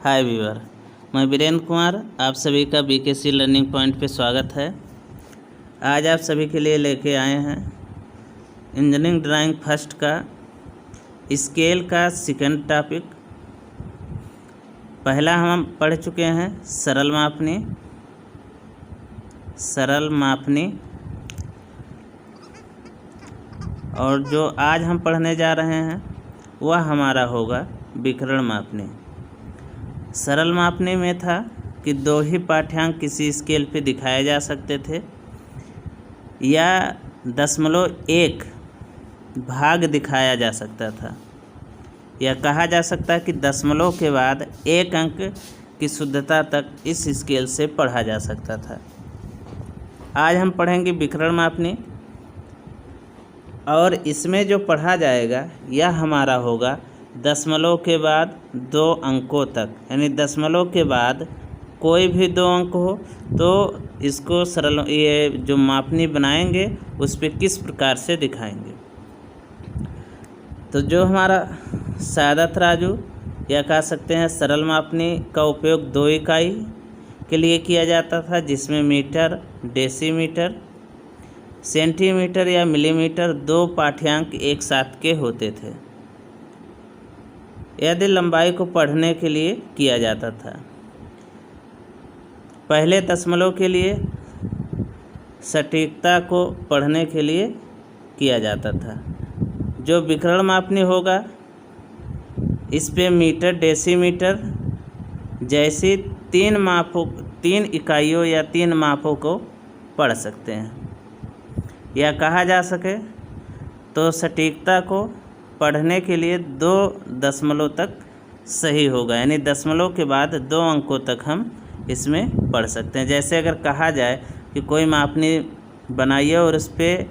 हाय viewer, मैं वीरेंद्र कुमार, आप सभी का बीकेसी लर्निंग पॉइंट पे स्वागत है। आज आप सभी के लिए लेके आए हैं इंजीनियरिंग ड्राइंग फर्स्ट का स्केल का सेकंड टॉपिक। पहला हम पढ़ चुके हैं सरल मापनी, और जो आज हम पढ़ने जा रहे हैं वह हमारा होगा विकर्ण मापनी। सरल मापने में था कि दो ही पाठ्यांक किसी स्केल पे दिखाए जा सकते थे या 0.1 भाग दिखाया जा सकता था, या कहा जा सकता है कि दशमलव के बाद 1 अंक की शुद्धता तक इस स्केल से पढ़ा जा सकता था। आज हम पढ़ेंगे विकर्ण मापनी, और इसमें जो पढ़ा जाएगा यह हमारा होगा दशमलव के बाद 2 अंकों तक, यानी दशमलव के बाद कोई भी 2 अंक हो तो इसको सरल ये जो मापनी बनाएंगे उस पर किस प्रकार से दिखाएंगे। तो जो हमारा सादा तराजू या कह सकते हैं सरल मापनी का उपयोग 2 इकाई के लिए किया जाता था, जिसमें मीटर, डेसीमीटर, सेंटीमीटर या मिलीमीटर 2 पाठ्यांक एक साथ के होते थे। यदि लंबाई को पढ़ने के लिए किया जाता था। पहले दशमलव के लिए सटीकता को पढ़ने के लिए किया जाता था। जो विकर्ण मापनी होगा इस पे मीटर, डेसीमीटर जैसी 3 इकाइयों या 3 मापों को पढ़ सकते हैं, या कहा जा सके तो सटीकता को पढ़ने के लिए 2 दशमलव तक सही होगा, यानी दशमलव के बाद 2 अंकों तक हम इसमें पढ़ सकते हैं। जैसे अगर कहा जाए कि कोई मापनी बनाइए और उस पर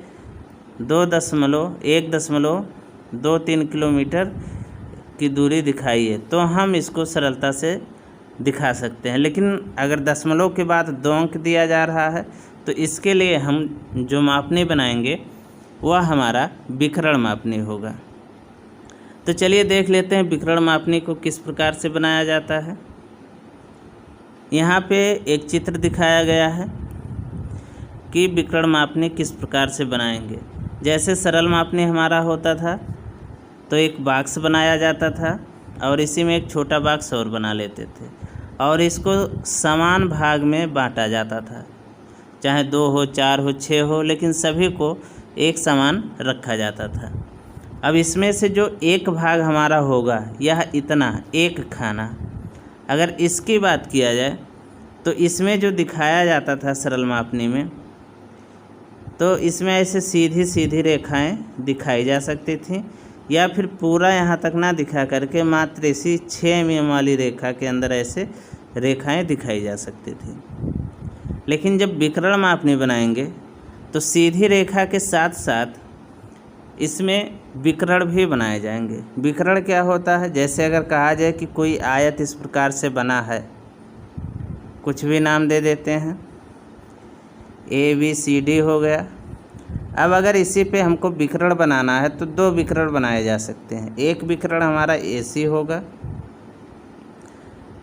1.23 किलोमीटर की दूरी दिखाइए, तो हम इसको सरलता से दिखा सकते हैं। लेकिन अगर दशमलव के बाद 2 अंक दिया जा रहा है तो इसके लिए हम जो मापनी बनाएंगे वह हमारा विकर्ण मापनी होगा। तो चलिए देख लेते हैं विकर्ण मापनी को किस प्रकार से बनाया जाता है। यहाँ पे एक चित्र दिखाया गया है कि विकर्ण मापनी किस प्रकार से बनाएंगे। जैसे सरल मापनी हमारा होता था तो एक बॉक्स बनाया जाता था और इसी में एक छोटा बॉक्स और बना लेते थे, और इसको समान भाग में बांटा जाता था, चाहे 2 हो, 4 हो, 6 हो, लेकिन सभी को एक समान रखा जाता था। अब इसमें से जो एक भाग हमारा होगा यह इतना एक खाना, अगर इसकी बात किया जाए तो इसमें जो दिखाया जाता था सरल मापनी में, तो इसमें ऐसे सीधी सीधी रेखाएं दिखाई जा सकती थी, या फिर पूरा यहाँ तक ना दिखा करके मात्र इसी 6 mm वाली रेखा के अंदर ऐसे रेखाएं दिखाई जा सकती थी। लेकिन जब विकर्ण मापनी बनाएंगे तो सीधी रेखा के साथ साथ इसमें विकर्ण भी बनाए जाएंगे। विकर्ण क्या होता है? जैसे अगर कहा जाए कि कोई आयत इस प्रकार से बना है, कुछ भी नाम दे देते हैं, ABCD हो गया। अब अगर इसी पे हमको विकर्ण बनाना है तो 2 विकर्ण बनाए जा सकते हैं। एक विकर्ण हमारा AC होगा,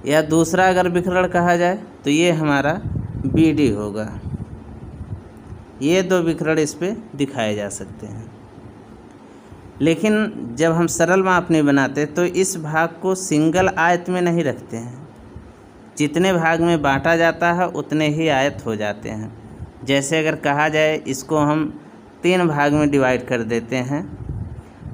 या दूसरा अगर विकर्ण कहा जाए तो ये हमारा BD होगा। ये 2 विकर्ण इस पे दिखाए जा सकते हैं। लेकिन जब हम सरल मापनी बनाते तो इस भाग को सिंगल आयत में नहीं रखते हैं, जितने भाग में बांटा जाता है उतने ही आयत हो जाते हैं। जैसे अगर कहा जाए इसको हम 3 भाग में डिवाइड कर देते हैं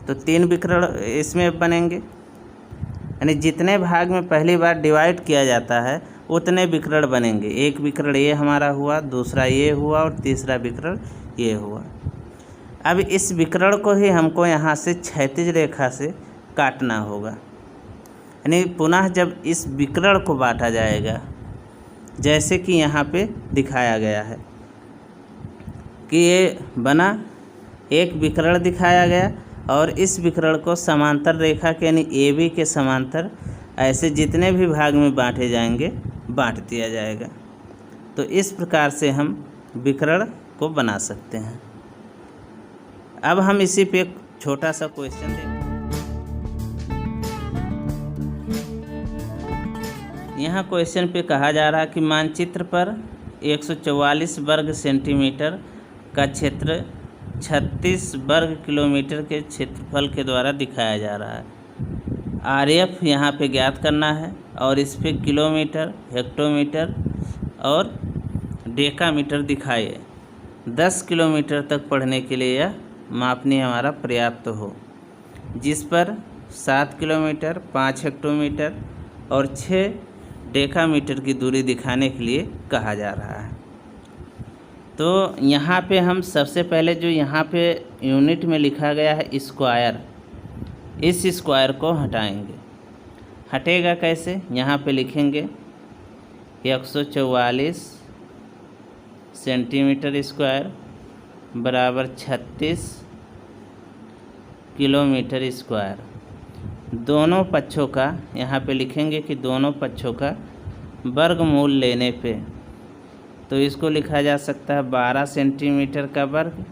तो 3 विकर्ण इसमें बनेंगे, यानी जितने भाग में पहली बार डिवाइड किया जाता है उतने विकर्ण बनेंगे। एक विकर्ण ये हमारा हुआ, दूसरा ये हुआ, और तीसरा विकर्ण ये हुआ। अब इस विकर्ण को ही हमको यहाँ से क्षैतिज रेखा से काटना होगा, यानी पुनः जब इस विकर्ण को बांटा जाएगा, जैसे कि यहाँ पे दिखाया गया है कि ये बना, एक विकर्ण दिखाया गया और इस विकर्ण को समांतर रेखा के यानी AB के समांतर ऐसे जितने भी भाग में बांटे जाएंगे बांट दिया जाएगा। तो इस प्रकार से हम विकर्ण को बना सकते हैं। अब हम इसी पे एक छोटा सा क्वेश्चन देखते हैं। यहाँ क्वेश्चन पे कहा जा रहा है कि मानचित्र पर 144 वर्ग सेंटीमीटर का क्षेत्र 36 वर्ग किलोमीटर के क्षेत्रफल के द्वारा दिखाया जा रहा है। आरएफ यहाँ पे ज्ञात करना है और इस पे किलोमीटर, हेक्टोमीटर और डेकामीटर दिखाइए। 10 किलोमीटर तक पढ़ने के लिए यह मापनी हमारा पर्याप्त हो, जिस पर 7 किलोमीटर, 5 हेक्टोमीटर और 6 डेकामीटर की दूरी दिखाने के लिए कहा जा रहा है। तो यहाँ पे हम सबसे पहले जो यहाँ पे यूनिट में लिखा गया है स्क्वायर, इस स्क्वायर को हटाएंगे। हटेगा कैसे? यहाँ पे लिखेंगे 144 सेंटीमीटर स्क्वायर बराबर 36 किलोमीटर स्क्वायर। दोनों पक्षों का यहाँ पे लिखेंगे कि दोनों पक्षों का वर्गमूल लेने पे तो इसको लिखा जा सकता है 12 सेंटीमीटर का वर्ग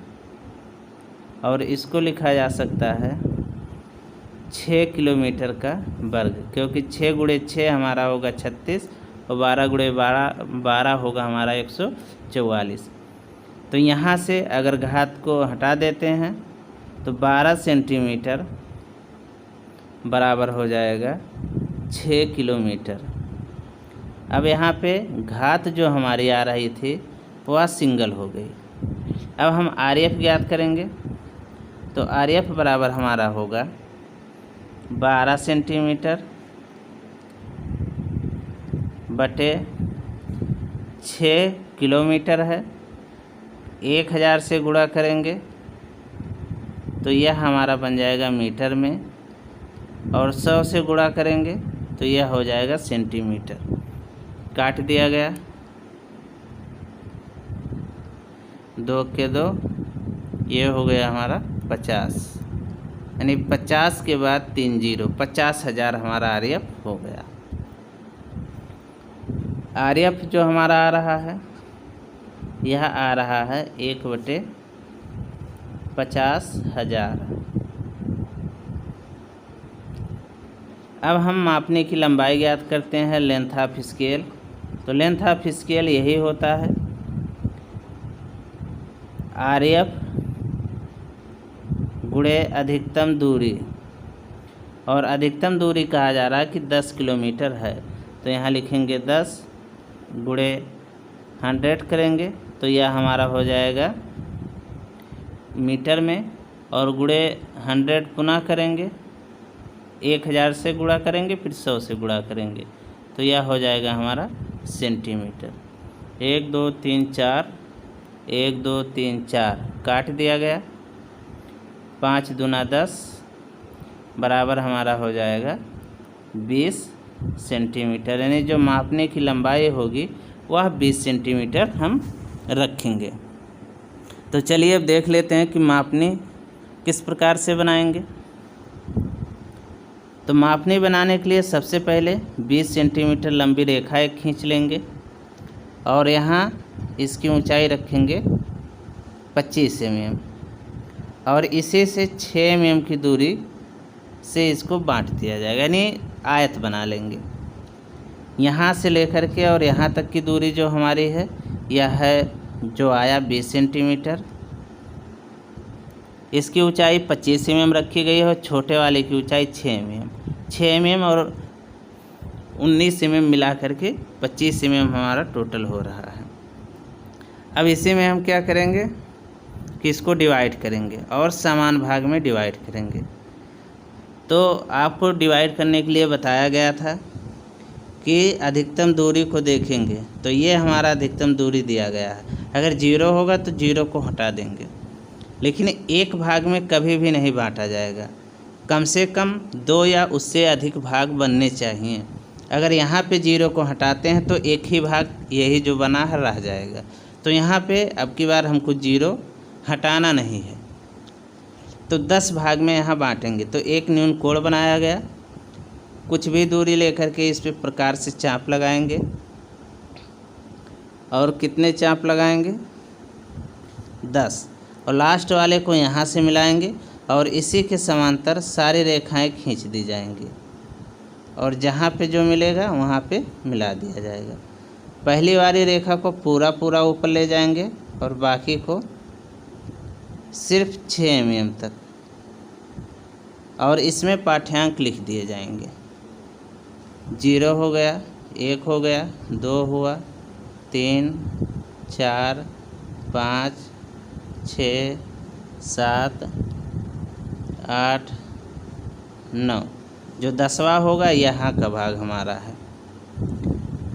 और इसको लिखा जा सकता है 6 किलोमीटर का वर्ग, क्योंकि 6 गुणे 6 हमारा होगा 36 और 12 गुणे 12 होगा हमारा 144। तो यहाँ से अगर घात को हटा देते हैं तो 12 सेंटीमीटर बराबर हो जाएगा 6 किलोमीटर। अब यहाँ पे घात जो हमारी आ रही थी वह सिंगल हो गई। अब हम आरएफ ज्ञात करेंगे तो आरएफ बराबर हमारा होगा 12 सेंटीमीटर बटे 6 किलोमीटर है। 1000 से गुणा करेंगे तो यह हमारा बन जाएगा मीटर में और 100 से गुणा करेंगे तो यह हो जाएगा सेंटीमीटर। काट दिया गया, 2 के 2, ये हो गया हमारा 50, यानी 50 के बाद 3 जीरो, 50,000 हमारा आरएफ हो गया। आरएफ जो हमारा आ रहा है यह आ रहा है 1/50,000। अब हम मापने की लंबाई ज्ञात करते हैं, लेंथ ऑफ स्केल। तो लेंथ ऑफ स्केल यही होता है आरएफ गुणे अधिकतम दूरी, और अधिकतम दूरी कहा जा रहा है कि 10 किलोमीटर है। तो यहाँ लिखेंगे 10 गुणे 100 करेंगे तो यह हमारा हो जाएगा मीटर में, और गुणे 100 पुनः करेंगे, 1000 से गुणा करेंगे, फिर 100 से गुणा करेंगे तो यह हो जाएगा हमारा सेंटीमीटर। 1 2 3 4, 1 2 3 4 काट दिया गया, 5 दूना 10 बराबर हमारा हो जाएगा 20 सेंटीमीटर, यानी जो मापने की लंबाई होगी वह 20 सेंटीमीटर हम रखेंगे। तो चलिए अब देख लेते हैं कि मापनी किस प्रकार से बनाएंगे। तो मापनी बनाने के लिए सबसे पहले 20 सेंटीमीटर लंबी रेखा खींच लेंगे और यहाँ इसकी ऊंचाई रखेंगे 25 mm और इसी से 6 mm की दूरी से इसको बांट दिया जाएगा, यानी आयत बना लेंगे। यहाँ से लेकर के और यहाँ तक की दूरी जो हमारी है यह है जो आया 20 सेंटीमीटर। इसकी ऊंचाई 25 mm रखी गई है और छोटे वाले की ऊंचाई 6 mm और 19 mm मिला करके 25 mm हमारा टोटल हो रहा है। अब इसी में हम क्या करेंगे कि इसको डिवाइड करेंगे और समान भाग में डिवाइड करेंगे। तो आपको डिवाइड करने के लिए बताया गया था कि अधिकतम दूरी को देखेंगे तो ये हमारा अधिकतम दूरी दिया गया है। अगर 0 होगा तो 0 को हटा देंगे, लेकिन एक भाग में कभी भी नहीं बांटा जाएगा, कम से कम 2 या उससे अधिक भाग बनने चाहिए। अगर यहाँ पे 0 को हटाते हैं तो एक ही भाग यही जो बना है रह जाएगा। तो यहाँ पे अब की बार हमको 0 हटाना नहीं है, तो 10 भाग में यहाँ बांटेंगे। तो एक न्यून कोण बनाया गया, कुछ भी दूरी लेकर के इस पे प्रकार से चाप लगाएंगे और कितने चाप लगाएंगे 10, और लास्ट वाले को यहाँ से मिलाएंगे और इसी के समांतर सारी रेखाएं खींच दी जाएंगी। और जहाँ पे जो मिलेगा वहाँ पे मिला दिया जाएगा। पहली वाली रेखा को पूरा ऊपर ले जाएंगे और बाकी को सिर्फ 6 mm तक, और इसमें पाठ्यांक लिख दिए जाएंगे। 0 हो गया, 1 हो गया, 2 हुआ, 3, 4, 5, 6, 7, 8, 9। जो 10वां होगा यहाँ का भाग हमारा है,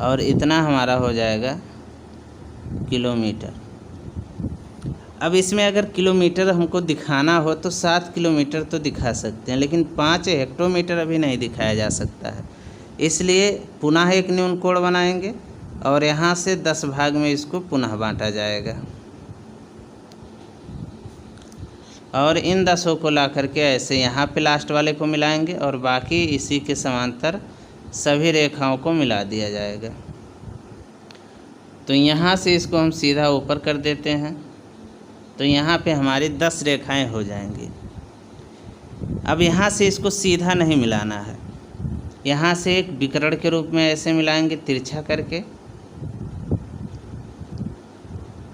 और इतना हमारा हो जाएगा किलोमीटर। अब इसमें अगर किलोमीटर हमको दिखाना हो तो 7 किलोमीटर तो दिखा सकते हैं, लेकिन 5 हेक्टोमीटर अभी नहीं दिखाया जा सकता है। इसलिए पुनः एक न्यून कोण बनाएंगे और यहाँ से 10 भाग में इसको पुनः बांटा जाएगा, और इन 10 को ला करके ऐसे यहाँ पे लास्ट वाले को मिलाएंगे और बाकी इसी के समांतर सभी रेखाओं को मिला दिया जाएगा। तो यहाँ से इसको हम सीधा ऊपर कर देते हैं, तो यहाँ पे हमारी 10 रेखाएं हो जाएंगी। अब यहाँ से इसको सीधा नहीं मिलाना है, यहाँ से एक विकर्ण के रूप में ऐसे मिलाएंगे तिरछा करके,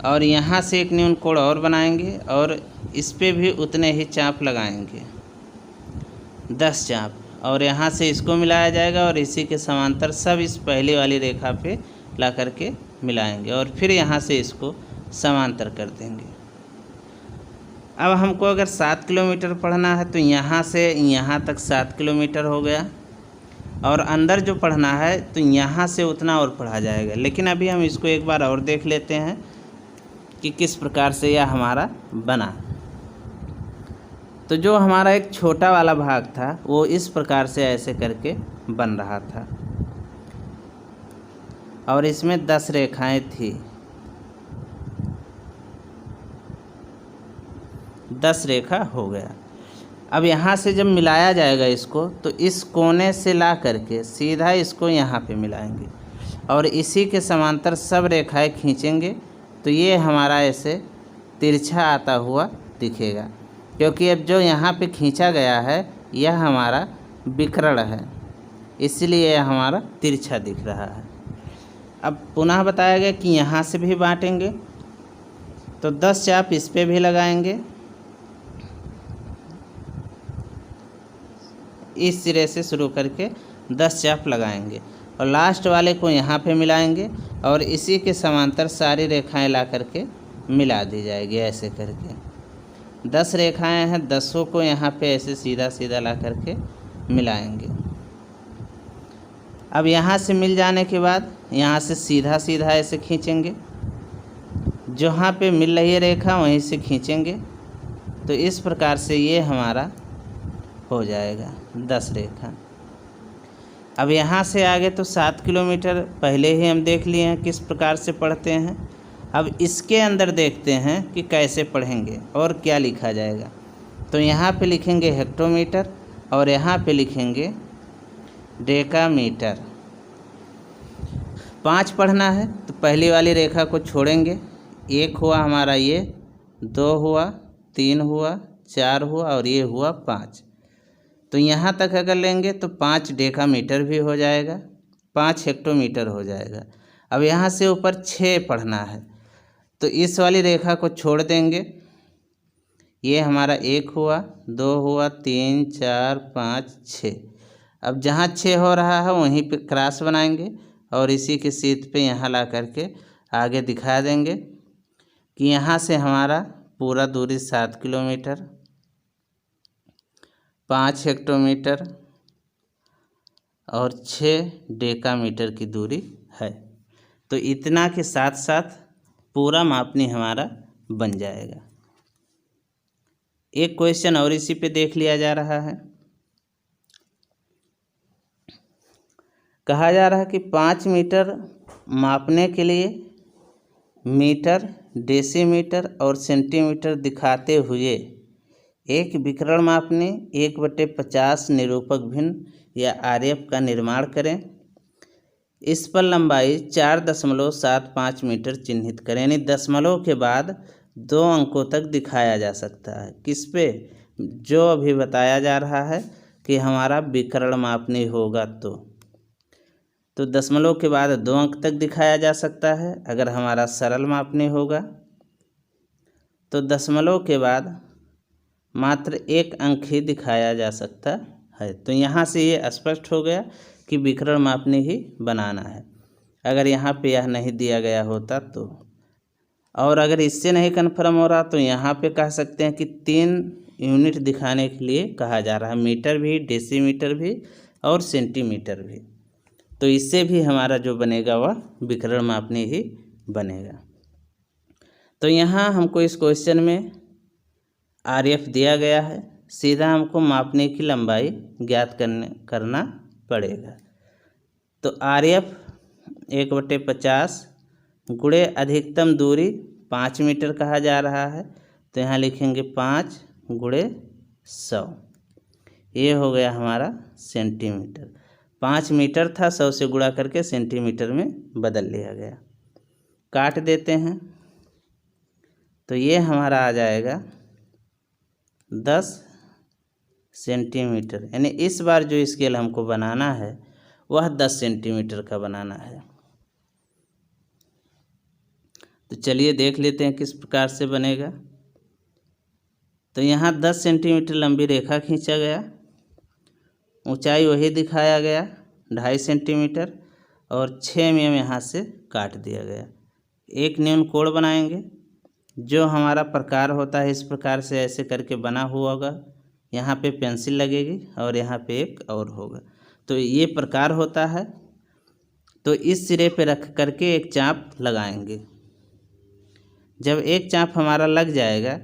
और यहाँ से एक न्यून कोण और बनाएंगे और इस पे भी उतने ही चाप लगाएंगे, 10 चाप, और यहाँ से इसको मिलाया जाएगा और इसी के समांतर सब इस पहली वाली रेखा पे ला करके मिलाएंगे और फिर यहाँ से इसको समांतर कर देंगे। अब हमको अगर 7 किलोमीटर पढ़ना है तो यहाँ से यहाँ तक 7 किलोमीटर हो गया, और अंदर जो पढ़ना है तो यहाँ से उतना और पढ़ा जाएगा। लेकिन अभी हम इसको एक बार और देख लेते हैं कि किस प्रकार से यह हमारा बना। तो जो हमारा एक छोटा वाला भाग था वो इस प्रकार से ऐसे करके बन रहा था, और इसमें 10 रेखाएं थी, 10 रेखा हो गया। अब यहाँ से जब मिलाया जाएगा इसको, तो इस कोने से ला करके सीधा इसको यहाँ पे मिलाएंगे और इसी के समांतर सब रेखाएं खींचेंगे, तो ये हमारा ऐसे तिरछा आता हुआ दिखेगा, क्योंकि अब जो यहाँ पे खींचा गया है यह हमारा विकर्ण है, इसलिए यह हमारा तिरछा दिख रहा है। अब पुनः बताया गया कि यहाँ से भी बांटेंगे, तो 10 चाप इस पे भी लगाएंगे, इस सिरे से शुरू करके 10 चाप लगाएंगे और लास्ट वाले को यहाँ पे मिलाएंगे और इसी के समांतर सारी रेखाएं ला करके मिला दी जाएगी। ऐसे करके 10 रेखाएं हैं, 10 को यहाँ पे ऐसे सीधा सीधा ला करके मिलाएंगे। अब यहाँ से मिल जाने के बाद यहाँ से सीधा सीधा ऐसे खींचेंगे, जहाँ पे मिल रही है रेखा वहीं से खींचेंगे, तो इस प्रकार से ये हमारा हो जाएगा 10 रेखा। अब यहाँ से आगे तो 7 किलोमीटर पहले ही हम देख लिए हैं किस प्रकार से पढ़ते हैं। अब इसके अंदर देखते हैं कि कैसे पढ़ेंगे और क्या लिखा जाएगा। तो यहाँ पे लिखेंगे हेक्टोमीटर और यहाँ पे लिखेंगे डेकामीटर। 5 पढ़ना है तो पहली वाली रेखा को छोड़ेंगे, 1 हुआ हमारा ये, 2 हुआ, 3 हुआ, 4 हुआ और ये हुआ 5। तो यहाँ तक अगर लेंगे तो 5 डेकामीटर भी हो जाएगा, 5 हेक्टोमीटर हो जाएगा। अब यहाँ से ऊपर 6 पढ़ना है तो इस वाली रेखा को छोड़ देंगे, ये हमारा 1 हुआ, 2 हुआ, 3, 4, 5, 6। अब जहाँ 6 हो रहा है वहीं पे क्रॉस बनाएंगे और इसी के सीध पे यहाँ ला करके आगे दिखा देंगे कि यहाँ से हमारा पूरा दूरी 7 किलोमीटर, 5 हेक्टोमीटर और 6 डेकामीटर की दूरी है। तो इतना के साथ साथ पूरा मापनी हमारा बन जाएगा। एक क्वेश्चन और इसी पे देख लिया जा रहा है। कहा जा रहा है कि 5 मीटर मापने के लिए मीटर, डेसीमीटर और सेंटीमीटर दिखाते हुए एक विकर्ण मापनी 1/50 निरूपक भिन्न या आरएफ का निर्माण करें। इस पर लंबाई 4.75 मीटर चिन्हित करें। यानी दशमलव के बाद 2 अंकों तक दिखाया जा सकता है। किस पे? जो अभी बताया जा रहा है कि हमारा विकर्ण मापनीय होगा तो दशमलव के बाद 2 अंक तक दिखाया जा सकता है। अगर हमारा सरल मापनीय होगा तो दशमलव के बाद मात्र 1 अंक ही दिखाया जा सकता है। तो यहाँ से ये स्पष्ट हो गया कि विकर्ण मापनीय ही बनाना है। अगर यहाँ पे यह नहीं दिया गया होता तो, और अगर इससे नहीं कन्फर्म हो रहा तो यहाँ पे कह सकते हैं कि 3 यूनिट दिखाने के लिए कहा जा रहा है, मीटर भी, डेसीमीटर भी और सेंटीमीटर भी। तो इससे भी हमारा जो बनेगा वह विकर्ण मापनीय ही बनेगा। तो यहाँ हमको इस क्वेश्चन में RF दिया गया है, सीधा हमको मापने की लंबाई ज्ञात करना पड़ेगा। तो RF 1/50 गुणे अधिकतम दूरी 5 मीटर कहा जा रहा है। तो यहाँ लिखेंगे 5 गुणे 100, ये हो गया हमारा सेंटीमीटर। 5 मीटर था, 100 से गुणा करके सेंटीमीटर में बदल लिया गया। काट देते हैं तो ये हमारा आ जाएगा 10 सेंटीमीटर, यानी इस बार जो स्केल हमको बनाना है वह 10 सेंटीमीटर का बनाना है। तो चलिए देख लेते हैं किस प्रकार से बनेगा। तो यहाँ 10 सेंटीमीटर लंबी रेखा खींचा गया, ऊंचाई वही दिखाया गया 2.5 सेंटीमीटर और 6 mm यहाँ से काट दिया गया। एक न्यून कोण बनाएंगे, जो हमारा प्रकार होता है इस प्रकार से ऐसे करके बना हुआ होगा। यहाँ पे पेंसिल लगेगी और यहाँ पे एक और होगा, तो ये प्रकार होता है। तो इस सिरे पे रख करके एक चाप लगाएंगे। जब एक चाप हमारा लग जाएगा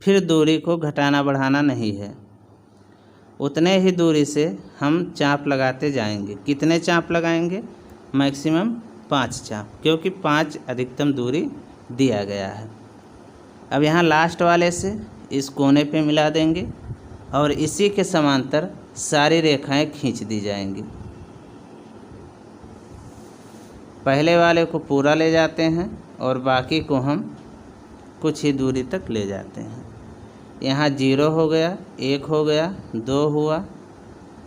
फिर दूरी को घटाना बढ़ाना नहीं है, उतने ही दूरी से हम चाप लगाते जाएंगे। कितने चाप लगाएंगे? मैक्सिमम 5 चाप, क्योंकि 5 अधिकतम दूरी दिया गया है। अब यहाँ लास्ट वाले से इस कोने पे मिला देंगे और इसी के समांतर सारी रेखाएं खींच दी जाएंगी। पहले वाले को पूरा ले जाते हैं और बाकी को हम कुछ ही दूरी तक ले जाते हैं। यहाँ 0 हो गया, 1 हो गया, 2 हुआ,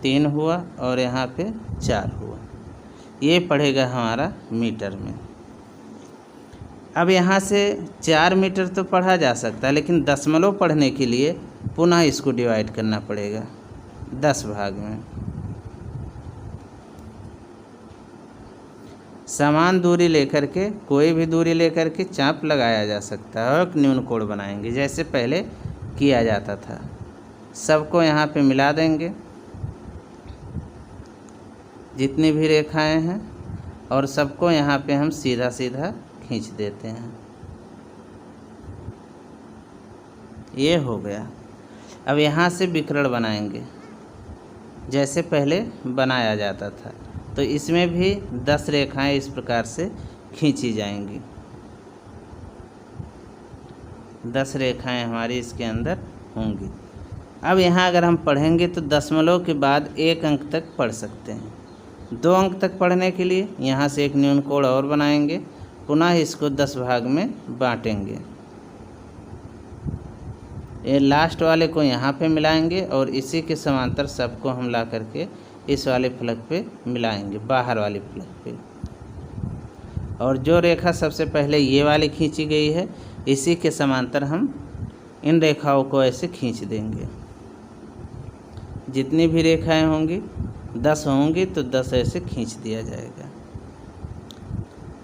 3 हुआ और यहाँ पे 4 हुआ। ये पड़ेगा हमारा मीटर में। अब यहाँ से 4 मीटर तो पढ़ा जा सकता है, लेकिन दशमलव पढ़ने के लिए पुनः इसको डिवाइड करना पड़ेगा 10 भाग में। समान दूरी लेकर के, कोई भी दूरी लेकर के चाप लगाया जा सकता है और न्यून कोण बनाएंगे जैसे पहले किया जाता था। सबको यहाँ पे मिला देंगे जितनी भी रेखाएं हैं, और सबको यहाँ पे हम सीधा सीधा खींच देते हैं। ये हो गया। अब यहाँ से विकर्ण बनाएंगे जैसे पहले बनाया जाता था। तो इसमें भी 10 रेखाएं इस प्रकार से खींची जाएंगी। 10 रेखाएं हमारी इसके अंदर होंगी। अब यहाँ अगर हम पढ़ेंगे तो दशमलव के बाद 1 अंक तक पढ़ सकते हैं। 2 अंक तक पढ़ने के लिए यहाँ से एक न्यून कोण और बनाएंगे, पुनः इसको 10 भाग में बांटेंगे। ये लास्ट वाले को यहाँ पे मिलाएंगे और इसी के समांतर सबको हम ला करके इस वाले फलक पे मिलाएंगे, बाहर वाले फलक पे। और जो रेखा सबसे पहले ये वाली खींची गई है, इसी के समांतर हम इन रेखाओं को ऐसे खींच देंगे। जितनी भी रेखाएं होंगी 10 होंगी तो 10 ऐसे खींच दिया जाएगा।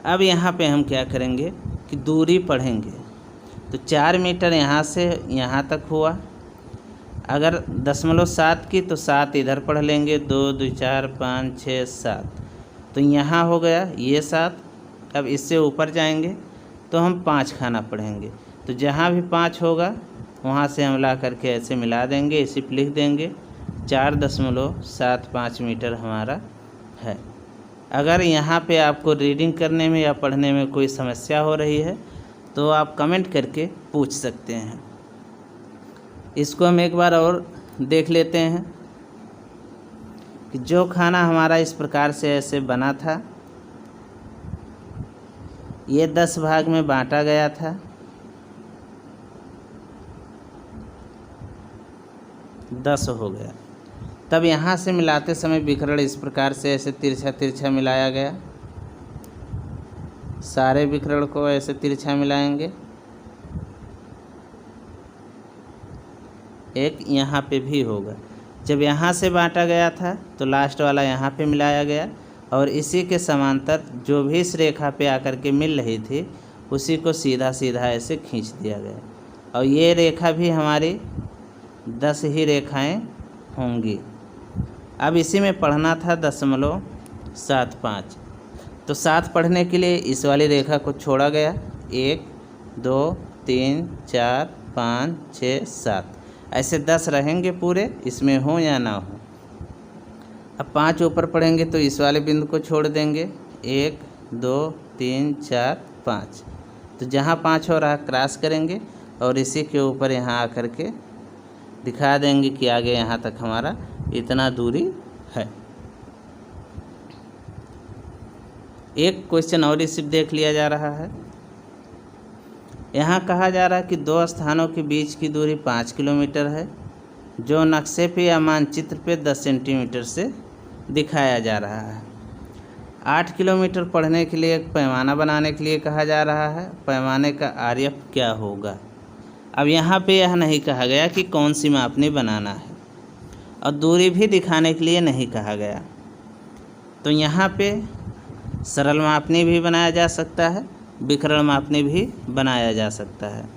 अब यहाँ पे हम क्या करेंगे कि दूरी पढ़ेंगे। तो 4 मीटर यहाँ से यहाँ तक हुआ। अगर 0.7 की तो 7 इधर पढ़ लेंगे, 2 2 4 5 6 7, तो यहाँ हो गया ये 7। अब इससे ऊपर जाएंगे तो हम 5 खाना पढ़ेंगे। तो जहाँ भी 5 होगा वहाँ से हम ला करके ऐसे मिला देंगे, इसी पर लिख देंगे 4.75 मीटर हमारा है। अगर यहाँ पे आपको रीडिंग करने में या पढ़ने में कोई समस्या हो रही है तो आप कमेंट करके पूछ सकते हैं। इसको हम एक बार और देख लेते हैं कि जो खाना हमारा इस प्रकार से ऐसे बना था, ये 10 भाग में बांटा गया था। 10 हो गया। तब यहाँ से मिलाते समय विकर्ण इस प्रकार से ऐसे तिरछा तिरछा मिलाया गया। सारे विकर्ण को ऐसे तिरछा मिलाएंगे। एक यहाँ पे भी होगा। जब यहाँ से बांटा गया था तो लास्ट वाला यहाँ पे मिलाया गया और इसी के समांतर जो भी इस रेखा पे आकर के मिल रही थी उसी को सीधा सीधा ऐसे खींच दिया गया। और ये रेखा भी हमारी 10 ही रेखाएं होंगी। अब इसी में पढ़ना था 0.75। तो 7 पढ़ने के लिए इस वाली रेखा को छोड़ा गया। 1 2 3 4 5 6 7 ऐसे 10 रहेंगे पूरे, इसमें हो या ना हो। अब 5 ऊपर पढ़ेंगे तो इस वाले बिंदु को छोड़ देंगे। 1 2 3 4 5। तो जहाँ 5 हो रहा क्रॉस करेंगे और इसी के ऊपर यहाँ आकर के दिखा देंगे कि आगे यहाँ तक हमारा इतना दूरी है। एक क्वेश्चन और इसी देख लिया जा रहा है। यहाँ कहा जा रहा है कि 2 स्थानों के बीच की दूरी 5 किलोमीटर है, जो नक्शे पे या मानचित्र पे 10 सेंटीमीटर से दिखाया जा रहा है। 8 किलोमीटर पढ़ने के लिए एक पैमाना बनाने के लिए कहा जा रहा है। पैमाने का आरएफ क्या होगा? अब यहाँ पे यह नहीं कहा गया कि कौन सी मापनी बनाना है और दूरी भी दिखाने के लिए नहीं कहा गया। तो यहाँ पे सरल मापनी भी बनाया जा सकता है, विकर्ण मापनी भी बनाया जा सकता है।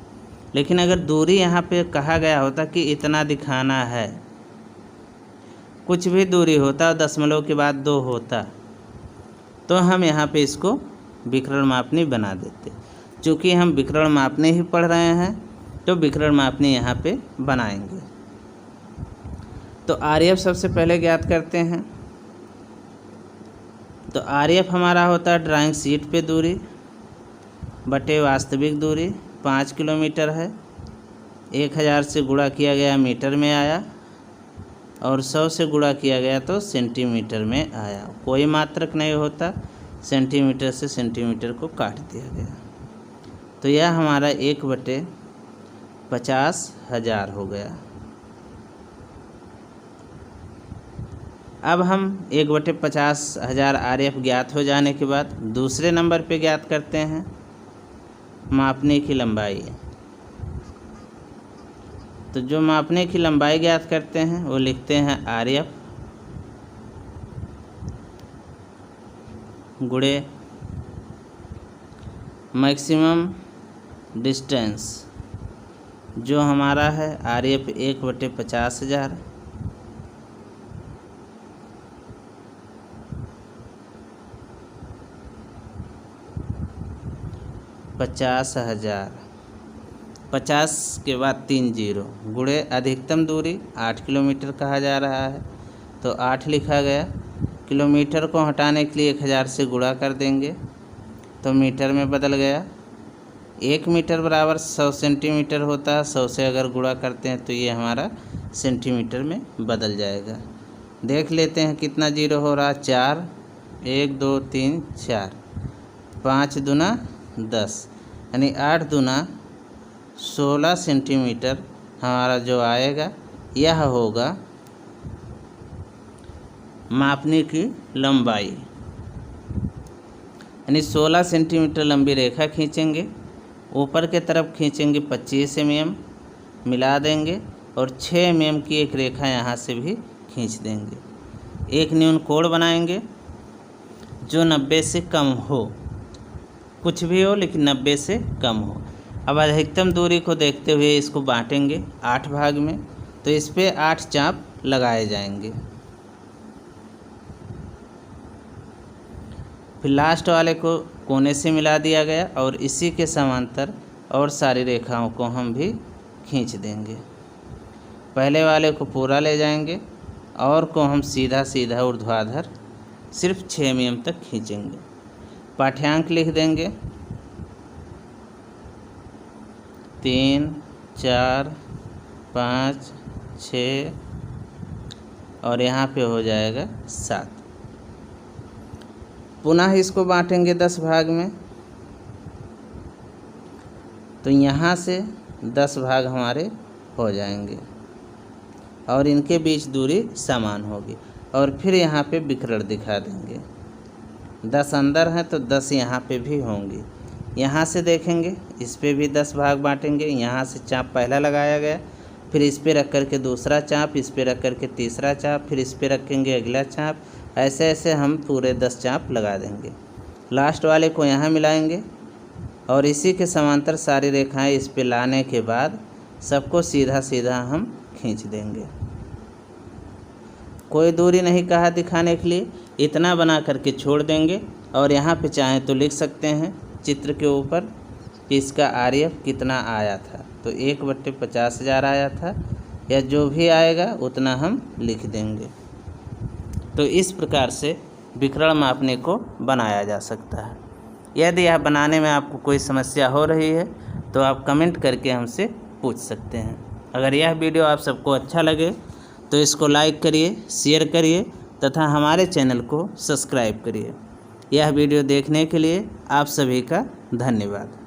लेकिन अगर दूरी यहाँ पे कहा गया होता कि इतना दिखाना है, कुछ भी दूरी होता और दशमलव के बाद 2 होता तो हम यहाँ पे इसको विकर्ण मापनी बना देते। चूँकि हम विकर्ण मापनी ही पढ़ रहे हैं तो विकर्ण मापनी यहाँ पे बनाएंगे। तो आरएफ सबसे पहले ज्ञात करते हैं। तो आरएफ हमारा होता है ड्राइंग शीट पे दूरी बटे वास्तविक दूरी 5 किलोमीटर है। 1000 से गुणा किया गया मीटर में आया और 100 से गुणा किया गया तो सेंटीमीटर में आया। कोई मात्रक नहीं होता, सेंटीमीटर से सेंटीमीटर को काट दिया गया। तो यह हमारा 1/50,000 हो गया। अब हम 1/50,000 आरएफ ज्ञात हो जाने के बाद दूसरे नंबर पे ज्ञात करते हैं मापने की लंबाई। तो जो मापने की लंबाई ज्ञात करते हैं वो लिखते हैं आरएफ गुणे मैक्सिमम डिस्टेंस, जो हमारा है आरएफ 1/50,000 50,000 50 के बाद 3 जीरो गुणे अधिकतम दूरी 8 किलोमीटर कहा जा रहा है तो 8 लिखा गया। किलोमीटर को हटाने के लिए 1000 से गुणा कर देंगे तो मीटर में बदल गया। 1 मीटर बराबर 100 सेंटीमीटर होता है। 100 से अगर गुणा करते हैं तो ये हमारा सेंटीमीटर में बदल जाएगा। देख लेते हैं कितना जीरो हो रहा। 4 1 2 3 4 5 दूना 10 यानी 8 दूना 16 सेंटीमीटर हमारा जो आएगा यह होगा मापने की लंबाई। यानी 16 सेंटीमीटर लंबी रेखा खींचेंगे, ऊपर के तरफ खींचेंगे 25 mm मिला देंगे और 6 mm की एक रेखा यहाँ से भी खींच देंगे। एक न्यून कोण बनाएंगे जो 90 से कम हो, कुछ भी हो लेकिन 90 से कम हो। अब अधिकतम दूरी को देखते हुए इसको बांटेंगे 8 भाग में, तो इस पे 8 चाप लगाए जाएंगे। फिर लास्ट वाले को कोने से मिला दिया गया और इसी के समांतर और सारी रेखाओं को हम भी खींच देंगे। पहले वाले को पूरा ले जाएंगे और को हम सीधा सीधा ऊर्ध्वाधर सिर्फ 6 mm तक खींचेंगे। पाठ्यांक लिख देंगे 3 4 5 6 और यहाँ पे हो जाएगा 7। पुनः इसको बांटेंगे 10 भाग में, तो यहाँ से 10 भाग हमारे हो जाएंगे और इनके बीच दूरी समान होगी। और फिर यहाँ पे विकर्ण दिखा देंगे। 10 अंदर हैं तो 10 यहाँ पे भी होंगी। यहाँ से देखेंगे इस पे भी 10 भाग बांटेंगे। यहाँ से चाप पहला लगाया गया, फिर इस पे रख कर के दूसरा चाप, इस पे रख कर के तीसरा चाप, फिर इस पे रखेंगे अगला चाप। ऐसे ऐसे हम पूरे 10 चाप लगा देंगे। लास्ट वाले को यहाँ मिलाएंगे और इसी के समांतर सारी रेखाएं इस पे लाने के बाद सबको सीधा सीधा हम खींच देंगे। कोई दूरी नहीं कहा दिखाने के लिए, इतना बना करके छोड़ देंगे। और यहाँ पे चाहें तो लिख सकते हैं चित्र के ऊपर कि इसका आरएफ कितना आया था, तो 1/50,000 आया था, या जो भी आएगा उतना हम लिख देंगे। तो इस प्रकार से विकर्ण मापने को बनाया जा सकता है। यदि यह बनाने में आपको कोई समस्या हो रही है तो आप कमेंट करके हमसे पूछ सकते हैं। अगर यह वीडियो आप सबको अच्छा लगे तो इसको लाइक करिए, शेयर करिए तथा हमारे चैनल को सब्सक्राइब करिए। यह वीडियो देखने के लिए आप सभी का धन्यवाद।